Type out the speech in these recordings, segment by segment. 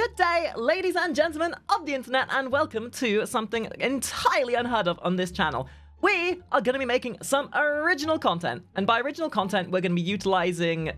Good day, ladies and gentlemen of the internet, and welcome to something entirely unheard of on this channel. We are going to be making some original content, and by original content, we're going to be utilizing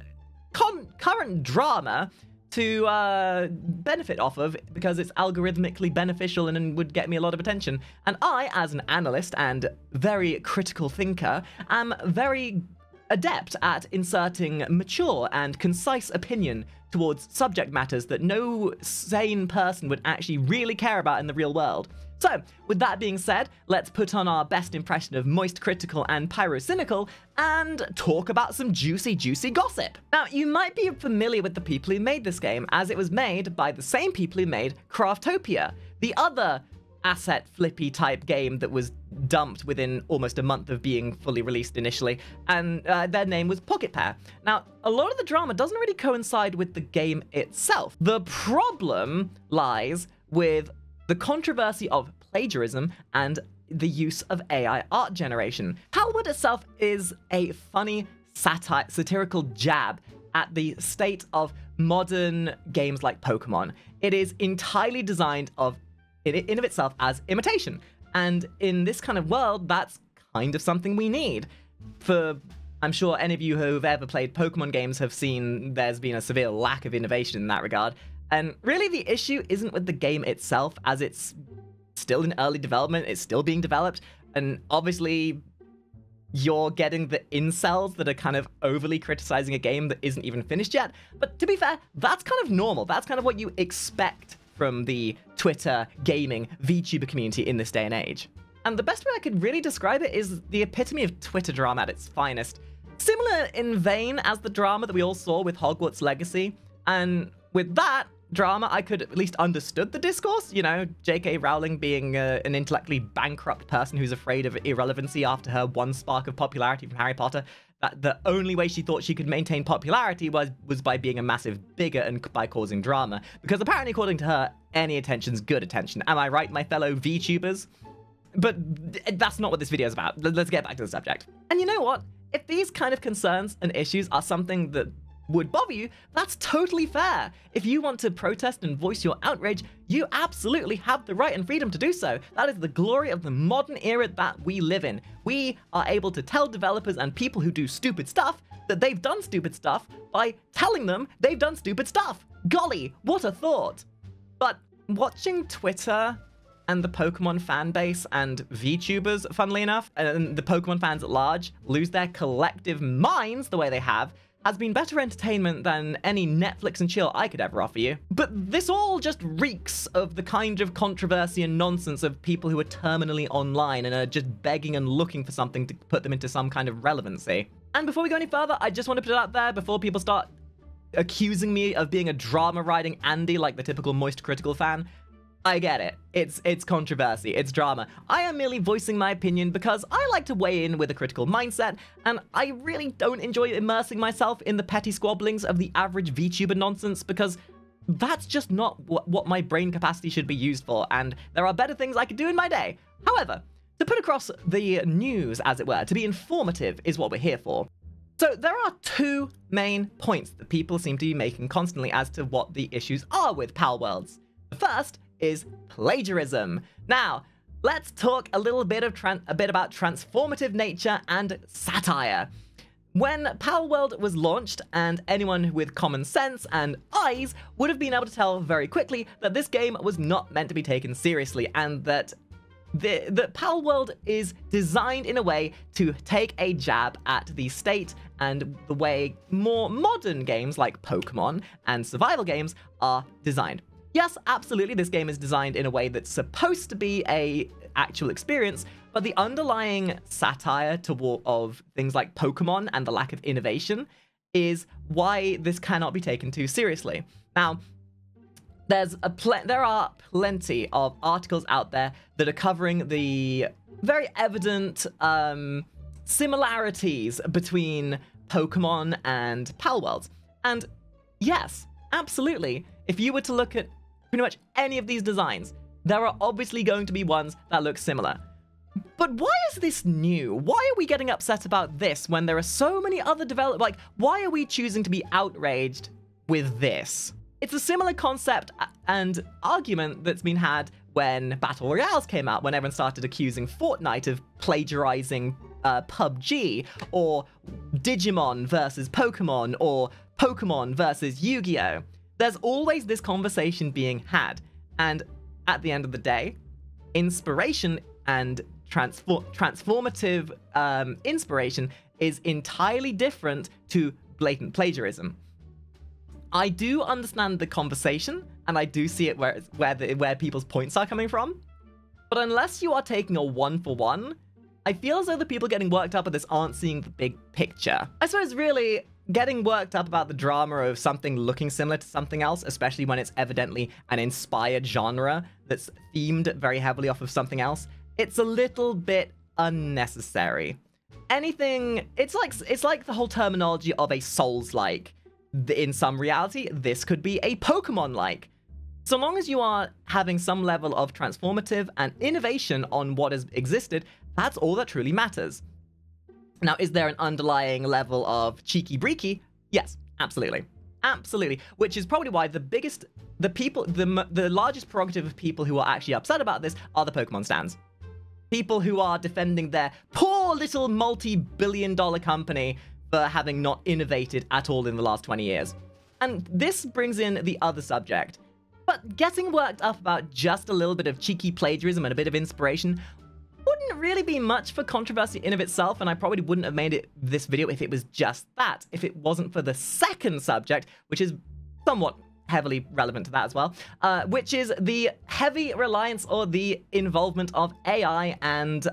current drama to benefit off of because it's algorithmically beneficial and would get me a lot of attention. And I, as an analyst and very critical thinker, am very adept at inserting mature and concise opinion towards subject matters that no sane person would actually really care about in the real world. So, with that being said, let's put on our best impression of moist critical and pyrocynical and talk about some juicy gossip. Now, you might be familiar with the people who made this game, as it was made by the same people who made Craftopia, the other asset flippy type game that was dumped within almost a month of being fully released initially, and their name was Pocket Pair. Now, a lot of the drama doesn't really coincide with the game itself. The problem lies with the controversy of plagiarism and the use of AI art generation. Palworld itself is a funny satirical jab at the state of modern games like Pokemon. It is entirely designed in of itself as imitation. And in this kind of world, that's kind of something we need. I'm sure any of you who've ever played Pokemon games have seen there's been a severe lack of innovation in that regard. And really the issue isn't with the game itself, as it's still in early development, it's still being developed, and obviously you're getting the incels that are kind of overly criticizing a game that isn't even finished yet. But to be fair, that's kind of normal. That's kind of what you expect from the Twitter, gaming, VTuber community in this day and age. And the best way I could really describe it is the epitome of Twitter drama at its finest. Similar in vein as the drama that we all saw with Hogwarts Legacy, and with that drama, I could at least understood the discourse. You know, J.K. Rowling being an intellectually bankrupt person who's afraid of irrelevancy after her one spark of popularity from Harry Potter. That the only way she thought she could maintain popularity was by being a massive bigot and by causing drama. Because apparently, according to her, any attention's good attention. Am I right, my fellow VTubers? But that's not what this video is about. Let's get back to the subject. And you know what? If these kind of concerns and issues are something that would bother you, that's totally fair. If you want to protest and voice your outrage, you absolutely have the right and freedom to do so. That is the glory of the modern era that we live in. We are able to tell developers and people who do stupid stuff that they've done stupid stuff by telling them they've done stupid stuff. Golly, what a thought. But watching Twitter and the Pokemon fan base and VTubers, funnily enough, and the Pokemon fans at large lose their collective minds the way they have has been better entertainment than any Netflix and chill I could ever offer you. But this all just reeks of the kind of controversy and nonsense of people who are terminally online and are just begging and looking for something to put them into some kind of relevancy. And before we go any further, I just want to put it out there before people start accusing me of being a drama-writing Andy like the typical moist critical fan. I get it. It's controversy, it's drama. I am merely voicing my opinion because I like to weigh in with a critical mindset, and I really don't enjoy immersing myself in the petty squabblings of the average VTuber nonsense because that's just not what my brain capacity should be used for, and there are better things I could do in my day. However, to put across the news, as it were, to be informative is what we're here for. So there are two main points that people seem to be making constantly as to what the issues are with Palworlds. The first is plagiarism. Now, let's talk a little bit about transformative nature and satire. When Palworld was launched, and anyone with common sense and eyes would have been able to tell very quickly that this game was not meant to be taken seriously, and that Palworld is designed in a way to take a jab at the state and the way more modern games like Pokemon and survival games are designed. Yes, absolutely, this game is designed in a way that's supposed to be an actual experience, but the underlying satire of things like Pokemon and the lack of innovation is why this cannot be taken too seriously. Now, there are plenty of articles out there that are covering the very evident similarities between Pokemon and Palworld. And yes, absolutely, if you were to look at pretty much any of these designs, there are obviously going to be ones that look similar. But why is this new? Why are we getting upset about this when there are so many other why are we choosing to be outraged with this? It's a similar concept and argument that's been had when Battle Royales came out, when everyone started accusing Fortnite of plagiarizing PUBG, or Digimon versus Pokemon, or Pokemon versus Yu-Gi-Oh! There's always this conversation being had, and at the end of the day, inspiration and transformative inspiration is entirely different to blatant plagiarism. I do understand the conversation, and I do see it where people's points are coming from, but unless you are taking a one-for-one, I feel as though the people getting worked up at this aren't seeing the big picture. I suppose really getting worked up about the drama of something looking similar to something else, especially when it's evidently an inspired genre that's themed very heavily off of something else, it's a little bit unnecessary. It's like the whole terminology of a Souls-like. In some reality, this could be a Pokemon-like. So long as you are having some level of transformative and innovation on what has existed, that's all that truly matters. Now, is there an underlying level of cheeky-breaky? Yes, absolutely. Absolutely. Which is probably why the largest prerogative of people who are actually upset about this are the Pokemon stans. People who are defending their poor little multi-billion-dollar company for having not innovated at all in the last 20 years. And this brings in the other subject. But getting worked up about just a little bit of cheeky plagiarism and a bit of inspiration wouldn't really be much for controversy in of itself, and I probably wouldn't have made this video if it was just that, if it wasn't for the second subject, which is somewhat heavily relevant to that as well, which is the heavy reliance or the involvement of AI and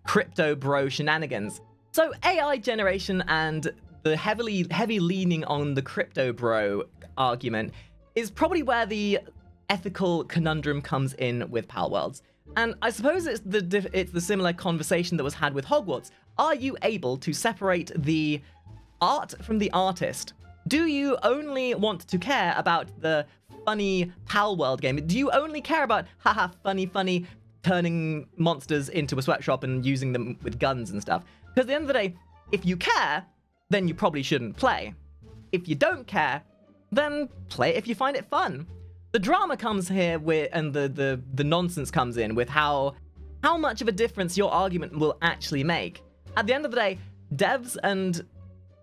crypto bro shenanigans. So AI generation and the heavy leaning on the crypto bro argument is probably where the ethical conundrum comes in with Palworlds. And I suppose it's the similar conversation that was had with Hogwarts. Are you able to separate the art from the artist? Do you only want to care about the funny Palworld game? Do you only care about, haha, funny, turning monsters into a sweatshop and using them with guns and stuff? Because at the end of the day, if you care, then you probably shouldn't play. If you don't care, then play it if you find it fun. The drama comes here with, and the nonsense comes in with how much of a difference your argument will actually make. At the end of the day, devs and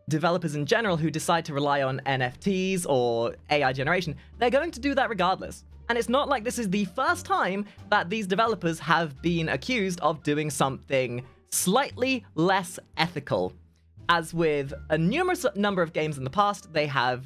developers in general who decide to rely on NFTs or AI generation, they're going to do that regardless. And it's not like this is the first time that these developers have been accused of doing something slightly less ethical. As with a numerous number of games in the past, they have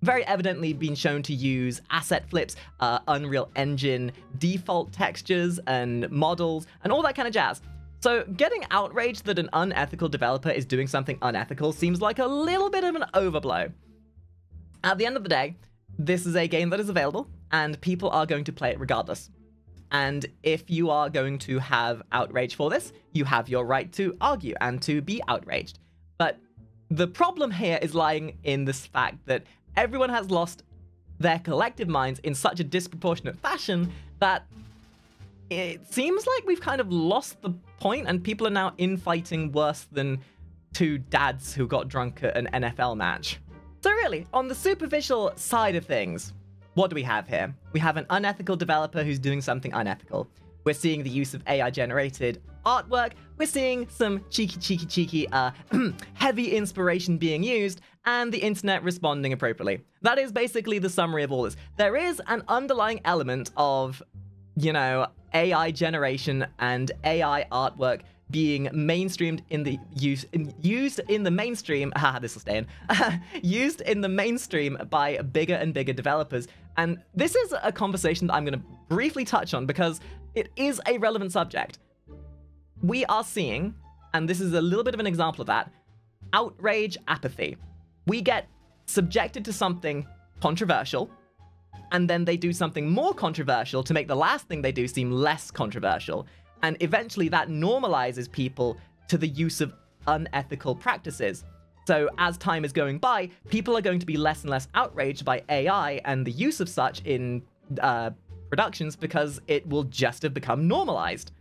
very evidently been shown to use asset flips, Unreal Engine default textures and models, and all that kind of jazz. So getting outraged that an unethical developer is doing something unethical seems like a little bit of an overblow. At the end of the day, this is a game that is available, and people are going to play it regardless. And if you are going to have outrage for this, you have your right to argue and to be outraged. But the problem here is lying in this fact that everyone has lost their collective minds in such a disproportionate fashion that it seems like we've kind of lost the point, and people are now infighting worse than two dads who got drunk at an NFL match. So really, on the superficial side of things, what do we have here? We have an unethical developer who's doing something unethical. We're seeing the use of AI-generated artwork. We're seeing some cheeky, heavy inspiration being used, and the internet responding appropriately. That is basically the summary of all this. There is an underlying element of, you know, AI generation and AI artwork being mainstreamed in the used in the mainstream. This will stay in. Used in the mainstream by bigger and bigger developers. And this is a conversation that I'm going to briefly touch on because it is a relevant subject. We are seeing, and this is a little bit of an example of that, outrage apathy. We get subjected to something controversial, and then they do something more controversial to make the last thing they do seem less controversial. And eventually that normalizes people to the use of unethical practices. So as time is going by, people are going to be less and less outraged by AI and the use of such in productions because it will just have become normalized.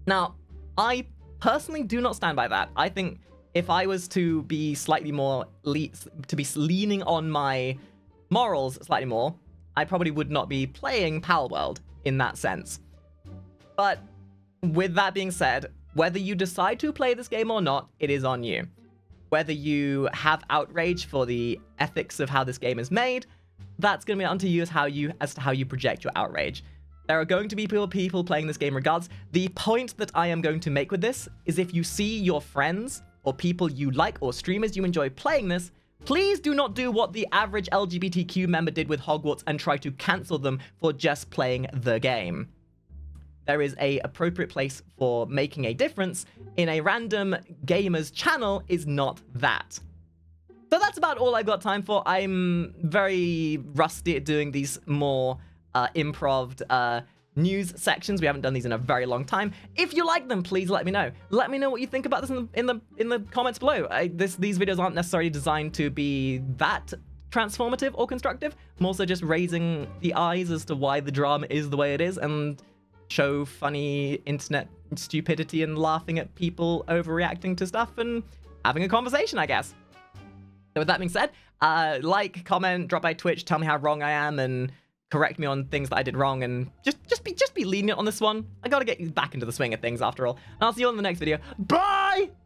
Now, I personally do not stand by that. I think if I was to be slightly more leaning on my morals slightly more, I probably would not be playing Palworld in that sense. But with that being said, whether you decide to play this game or not, it is on you. Whether you have outrage for the ethics of how this game is made, that's going to be onto you as to how you project your outrage. There are going to be people playing this game regardless. The point that I am going to make with this is if you see your friends or people you like or streamers you enjoy playing this, please do not do what the average LGBTQ member did with Hogwarts and try to cancel them for just playing the game. There is an appropriate place for making a difference. In a random gamer's channel is not that. So that's about all I've got time for. I'm very rusty at doing these more improv news sections. We haven't done these in a very long time. If you like them, please let me know. Let me know what you think about this in the comments below. These videos aren't necessarily designed to be that transformative or constructive. I'm also just raising the eyes as to why the drama is the way it is and show funny internet stupidity and laughing at people overreacting to stuff and having a conversation, I guess. So with that being said, like, comment, drop by Twitch, tell me how wrong I am, and correct me on things that I did wrong, and just be lenient on this one. I gotta get back into the swing of things after all. And I'll see you on the next video. Bye!